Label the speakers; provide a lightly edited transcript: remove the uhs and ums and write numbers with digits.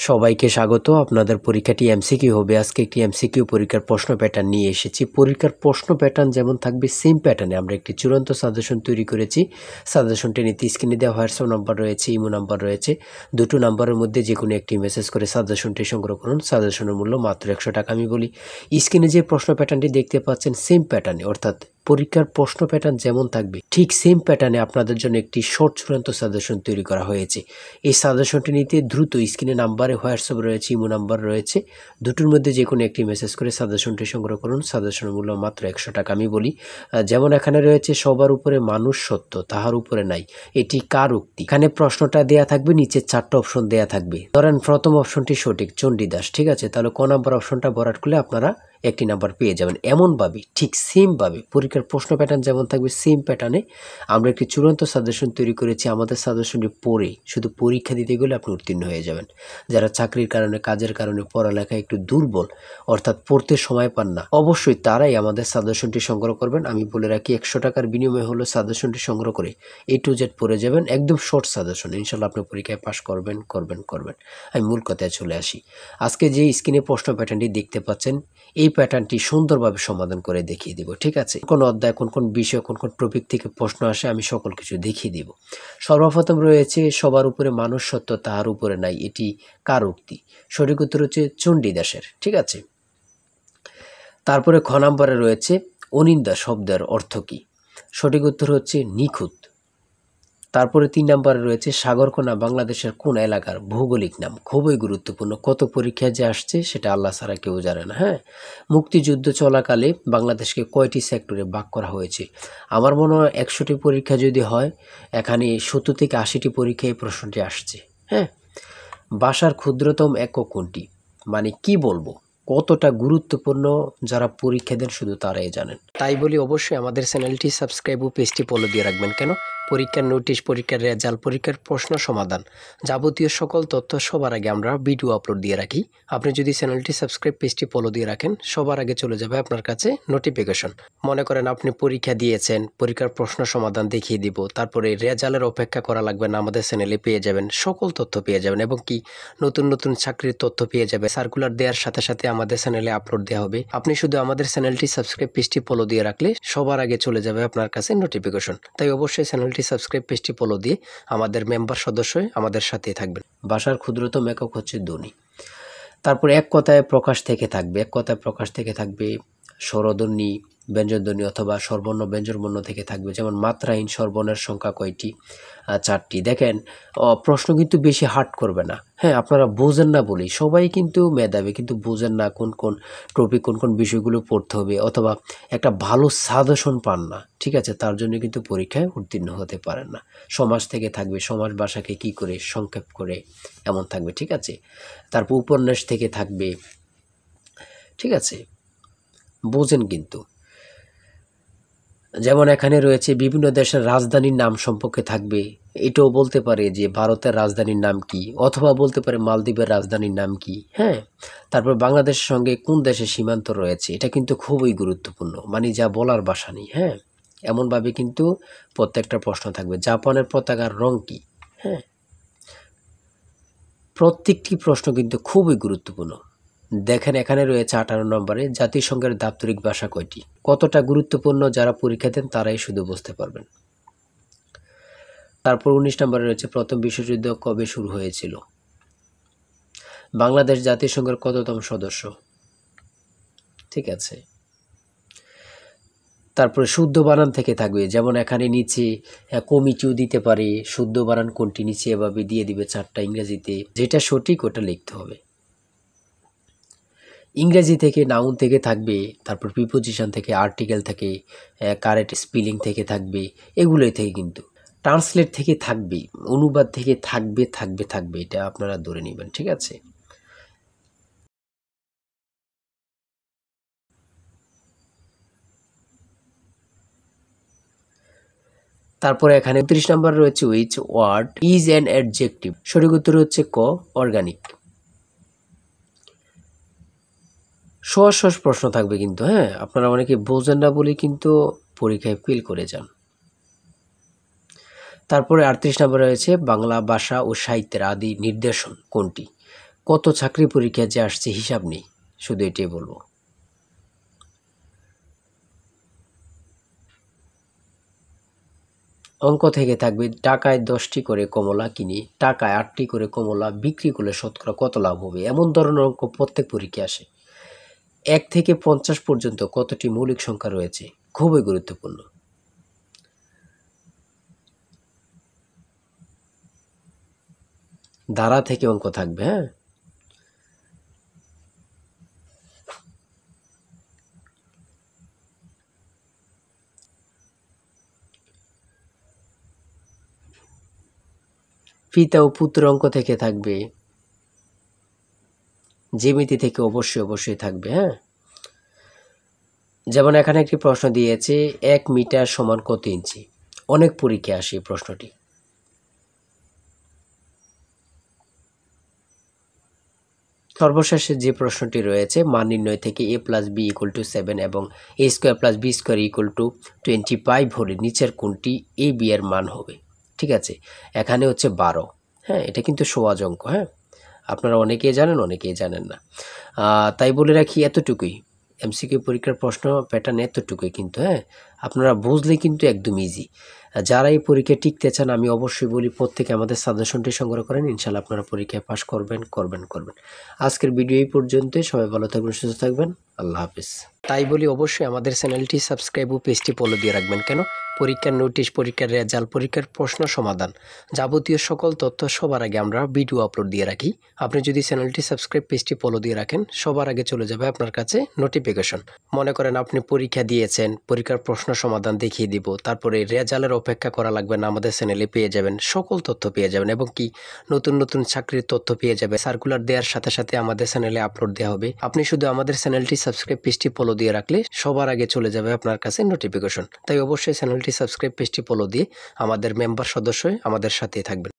Speaker 1: সবাইকে স্বাগত। আপনাদের পরীক্ষাটি এমসিকিউ হবে। আজকে একটি এমসিকিউ পরীক্ষার প্রশ্ন প্যাটার্ন নিয়ে এসেছি। পরীক্ষার প্রশ্ন প্যাটার্ন যেমন থাকবে সেম প্যাটার্নে আমরা একটি চূড়ান্ত সাজেশন তৈরি করেছি। সাজেশনটি নিতে স্ক্রিনে দেওয়া হোয়াটসঅ্যাপ নাম্বার রয়েছে, ইমো নাম্বার রয়েছে। দুটো নাম্বারের মধ্যে যে কোনো একটি মেসেজ করে সাজেশনটি সংগ্রহ করুন। সাজেশনের মূল্য মাত্র 100 টাকা। আমি বলি, স্ক্রিনে যে প্রশ্ন প্যাটার্নটি দেখতে পাচ্ছেন সেম প্যাটার্নে, অর্থাৎ পরীক্ষার প্রশ্ন প্যাটার্ন যেমন থাকবে ঠিক সেম প্যাটার্নে আপনাদের জন্য একটি শর্ট চূড়ান্ত সাজেশন তৈরি করা হয়েছে। এই সাজেশনটি নিতে দ্রুত স্ক্রিনে নাম্বারে হোয়াটসঅ্যাপ রয়েছে, ইমো নাম্বার রয়েছে, দুটোর মধ্যে যে কোনো একটি মেসেজ করে সাজেশনটি সংগ্রহ করুন। সাজেশনের মূল্য মাত্র 100 টাকা। আমি বলি, যেমন এখানে রয়েছে সবার উপরে মানুষ সত্য, তাহার উপরে নাই, এটি কার উক্তি? এখানে প্রশ্নটা দেয়া থাকবে, নিচে 4টা অপশন দেয়া থাকবে। ধরেন প্রথম অপশনটি সঠিক, চণ্ডীদাস, ঠিক আছে, তাহলে ক নাম্বার অপশনটা ভরাট করলে আপনারা একটি নাম্বার পেয়ে যাবেন। এমনভাবে ঠিক সেমভাবে পরীক্ষার প্রশ্ন প্যাটার্ন যেমন থাকবে সেম প্যাটার্নে আমরা একটি চূড়ান্ত সাজেশন তৈরি করেছি। আমাদের সাজেশনটি পড়ে শুধু পরীক্ষা দিতে গেলে আপনি উত্তীর্ণ হয়ে যাবেন। যারা চাকরির কারণে, কাজের কারণে, পড়ালেখায় একটু দুর্বল, অর্থাৎ পড়তে সময় পান না, অবশ্যই তারাই আমাদের সাজেশনটি সংগ্রহ করবেন। আমি বলে রাখি, 100 টাকার বিনিময়ে হলো সাজেশনটি সংগ্রহ করে A to Z পড়ে যাবেন। একদম শর্ট সাজেশন, ইনশাল্লাহ আপনি পরীক্ষায় পাশ করবেন। আমি মূল কথায় চলে আসি। আজকে যে স্ক্রিনে প্রশ্ন প্যাটার্নটি দেখতে পাচ্ছেন, এই প্যাটার্নটি সুন্দরভাবে সমাধান করে দেখিয়ে দিব, ঠিক আছে? কোন অধ্যায়, কোন কোন বিষয়, কোন কোন টপিক থেকে প্রশ্ন আসে আমি সকল কিছু দেখিয়ে দিব। সর্বপ্রথম রয়েছে সবার উপরে মানুষ সত্য, তাহার উপরে নাই, এটি কার উক্তি? সঠিক উত্তর হচ্ছে চণ্ডীদাসের, ঠিক আছে। তারপরে খ নাম্বারে রয়েছে অনিন্দা শব্দের অর্থ কী? সঠিক উত্তর হচ্ছে নিখুঁত। তারপরে 3 নাম্বারে রয়েছে সাগরকোনা বাংলাদেশের কোন এলাকার ভৌগোলিক নাম? খুবই গুরুত্বপূর্ণ, কত পরীক্ষায় যে আসছে সেটা আল্লাহ ছাড়া কেউ জানে না। হ্যাঁ, মুক্তিযুদ্ধ চলাকালে বাংলাদেশকে কয়টি সেক্টরে ভাগ করা হয়েছে? আমার মনে হয় 100টি পরীক্ষা যদি হয়, এখানে 70 থেকে 80টি পরীক্ষায় এই প্রশ্নটি আসছে। হ্যাঁ, ভাষার ক্ষুদ্রতম একক কোনটি? মানে কি বলবো, কতটা গুরুত্বপূর্ণ যারা পরীক্ষা দেন শুধু তারাই জানেন। তাই বলি, অবশ্যই আমাদের চ্যানেলটি সাবস্ক্রাইব ও পেজটি ফলো দিয়ে রাখবেন। কেন? পরীক্ষার নোটিশ, পরীক্ষার রেজাল্ট, পরীক্ষার প্রশ্ন সমাধান, যাবতীয় সকল তথ্য সবার আগে আমরা ভিডিও আপলোড দিয়ে রাখি। আপনি যদি চ্যানেলটি সাবস্ক্রাইব, পেজটি ফলো দিয়ে রাখেন, সবার আগে চলে যাবে আপনার কাছে নোটিফিকেশন। মনে করেন আপনি পরীক্ষা দিয়েছেন, পরীক্ষার প্রশ্ন সমাধান দেখিয়ে দিব, তারপরে রেজাল্টের অপেক্ষা করা লাগবে না, আমাদের চ্যানেলে পেয়ে যাবেন, সকল তথ্য পেয়ে যাবেন, এবং কি নতুন নতুন চাকরির তথ্য পেয়ে যাবে। সার্কুলার দেওয়ার সাথে সাথে আমাদের চ্যানেলে আপলোড দেওয়া হবে। আপনি শুধু আমাদের চ্যানেলটি সাবস্ক্রাইব, পেজটি ফলো দিয়ে রাখলে সবার আগে চলে যাবে আপনার কাছে নোটিফিকেশন। তাই অবশ্যই চ্যানেলটি সাবস্ক্রাইব, পেজটি ফলো দিয়ে আমাদের মেম্বার সদস্য হয়ে আমাদের সাথেই থাকবেন। ভাষার ক্ষুদ্রতম একক হচ্ছে ধ্বনি। তারপর এক কথায় প্রকাশ থেকে থাকবে, এক কথায় প্রকাশ থেকে থাকবে স্বরধ্বনি, ব্যঞ্জনধ্বনি অথবা স্বরবর্ণ ব্যঞ্জনবর্ণ থেকে থাকবে। যেমন মাত্রাহীন স্বরবর্ণের সংখ্যা কয়টি? 4টি। দেখেন, প্রশ্ন কিন্তু বেশি হার্ড করবে না। হ্যাঁ, আপনারা বোঝেন না বলেই, সবাই কিন্তু মেধাবী, কিন্তু বোঝেন না কোন কোন টপিক, কোন কোন বিষয়গুলো পড়তে হবে, অথবা একটা ভালো সাজেশন পান না, ঠিক আছে, তার জন্য কিন্তু পরীক্ষায় উত্তীর্ণ হতে পারেন না। সমাজ থেকে থাকবে, সমাজ ভাষাকে কি করে সংক্ষেপ করে, এমন থাকবে, ঠিক আছে। তারপর উপন্যাস থেকে থাকবে, ঠিক আছে, বোঝেন কিন্তু। যেমন এখানে রয়েছে বিভিন্ন দেশের রাজধানীর নাম সম্পর্কে থাকবে, এটাও বলতে পারে যে ভারতের রাজধানীর নাম কি, অথবা বলতে পারে মালদ্বীপের রাজধানীর নাম কি। হ্যাঁ, তারপর বাংলাদেশের সঙ্গে কোন দেশের সীমান্ত রয়েছে, এটা কিন্তু খুবই গুরুত্বপূর্ণ, মানে যা বলার ভাষা নেই। হ্যাঁ, এমনভাবে কিন্তু প্রত্যেকটা প্রশ্ন থাকবে। জাপানের পতাকার রং কি? হ্যাঁ, প্রত্যেকটি প্রশ্ন কিন্তু খুবই গুরুত্বপূর্ণ। দেখেন, এখানে রয়েছে 18 নম্বরে জাতিসংঘের দাপ্তরিক ভাষা কয়টি? কতটা গুরুত্বপূর্ণ যারা পরীক্ষা দেন তারাই শুধু বুঝতে পারবেন। তারপর 19 নম্বরে রয়েছে প্রথম বিশ্বযুদ্ধ কবে শুরু হয়েছিল? বাংলাদেশ জাতিসংঘের কততম সদস্য? ঠিক আছে। তারপরে শুদ্ধ বানান থেকে থাকবে, যেমন এখানে নিচে কমিটিও দিতে পারে, শুদ্ধ বানান কোনটি নিচে এভাবে দিয়ে দিবে 4টা ইংরেজিতে, যেটা সঠিক ওটা লিখতে হবে। ইংরেজি থেকে নাউন থেকে থাকবে, তারপর প্রিপোজিশন থেকে, আর্টিকেল থেকে, কারেক্ট স্পেলিং থেকে থাকবে, এগুলোই থেকে কিন্তু ট্রান্সলেট থেকে থাকবে, অনুবাদ থেকে থাকবে, এটা আপনারা ধরে নেবেন, ঠিক আছে। তারপরে এখানে 29 নম্বর রয়েছে which word is an adjective? সঠিক উত্তর হচ্ছে ক, অর্গানিক। সহজ সহজ প্রশ্ন থাকবে কিন্তু। হ্যাঁ, আপনারা অনেকে বোঝেন না বলে কিন্তু পরীক্ষায় ফেল করে যান। তারপরে 38 নম্বরে রয়েছে বাংলা ভাষা ও সাহিত্যের আদি নিদর্শন কোনটি? কত চাকরি পরীক্ষা যে আসছে হিসাব নেই, শুধু এটাই বলবো। অঙ্ক থেকে থাকবে টাকায় 10টি করে কমলা কিনি, টাকায় 8টি করে কমলা বিক্রি করলে শতকরা কত লাভ হবে, এমন ধরনের অঙ্ক প্রত্যেক পরীক্ষায় আসে। 1 থেকে 50 পর্যন্ত কতটি মৌলিক সংখ্যা রয়েছে, খুবই গুরুত্বপূর্ণ। ধারা থেকে অঙ্ক থাকবে। হ্যাঁ, পিতা ও পুত্র অঙ্ক থেকে থাকবে, জ্যামিতি থেকে অবশ্যই থাকবে। হ্যাঁ, যেমন এখানে একটি প্রশ্ন দিয়েছে 1 মিটার সমান কত ইঞ্চি, অনেক পরীক্ষায় আসে এই প্রশ্নটি। সর্বশেষে যে প্রশ্নটি রয়েছে মান নির্ণয় থেকে a plus B equal to 7 এবং a square plus B square equal to 25 হলে নিচের কোনটি a b এর মান হবে। ঠিক আছে, এখানে হচ্ছে 12। হ্যাঁ, এটা কিন্তু সহজ অঙ্ক। হ্যাঁ, আপনারা অনেকেই জানেন, অনেকেই জানেন না। তাই বলে রাখি এতটুকুই, এমসিকিউ পরীক্ষার প্রশ্ন প্যাটার্ন এতটুকুই কিন্তু। হ্যাঁ, আপনারা বুঝলে কিন্তু একদম ইজি। যারা এই পরীক্ষায় টিকতে চান আমি অবশ্যই বলি প্রত্যেকে আমাদের সাজেশনটি সংগ্রহ করেন, ইনশাল্লাহ আপনারা পরীক্ষায় পাস করবেন। আজকের ভিডিও এই পর্যন্তই। সবাই ভালো থাকবেন, সুস্থ থাকবেন। আল্লাহ হাফিজ। তাই বলি অবশ্যই আমাদের চ্যানেলটি সাবস্ক্রাইব ও পেজটি ফলো দিয়ে রাখবেন। কেন? পরীক্ষার নোটিশ, পরীক্ষার রেজাল্ট, পরীক্ষার প্রশ্ন সমাধান, যাবতীয় সকল তথ্য সবার আগে আমরা ভিডিও আপলোড দিয়ে রাখি। আপনি যদি চ্যানেলটি সাবস্ক্রাইব, পেজটি ফলো দিয়ে রাখেন, সবার আগে চলে যাবে আপনার কাছে নোটিফিকেশন। মনে করেন আপনি পরীক্ষা দিয়েছেন, পরীক্ষার প্রশ্ন সমাধান দেখিয়ে দিব, তারপরে রেজাল্টের অপেক্ষা করা লাগবে না, আমাদের চ্যানেলে পেয়ে যাবেন, সকল তথ্য পেয়ে যাবেন এবং কি নতুন চাকরির তথ্য পেয়ে যাবে। সার্কুলার দেওয়ার সাথে সাথে আমাদের চ্যানেলে আপলোড দেওয়া হবে। আপনি শুধু আমাদের চ্যানেলটি সাবস্ক্রাইব, পেজটি ফলো দিয়ে রাখলে সবার আগে চলে যাবে আপনার কাছে নোটিফিকেশন। তাই অবশ্যই চ্যানেলটি সাবস্ক্রাইব, পেজটি ফলো দিয়ে আমাদের মেম্বার সদস্য হয়ে আমাদের সাথেই থাকবেন।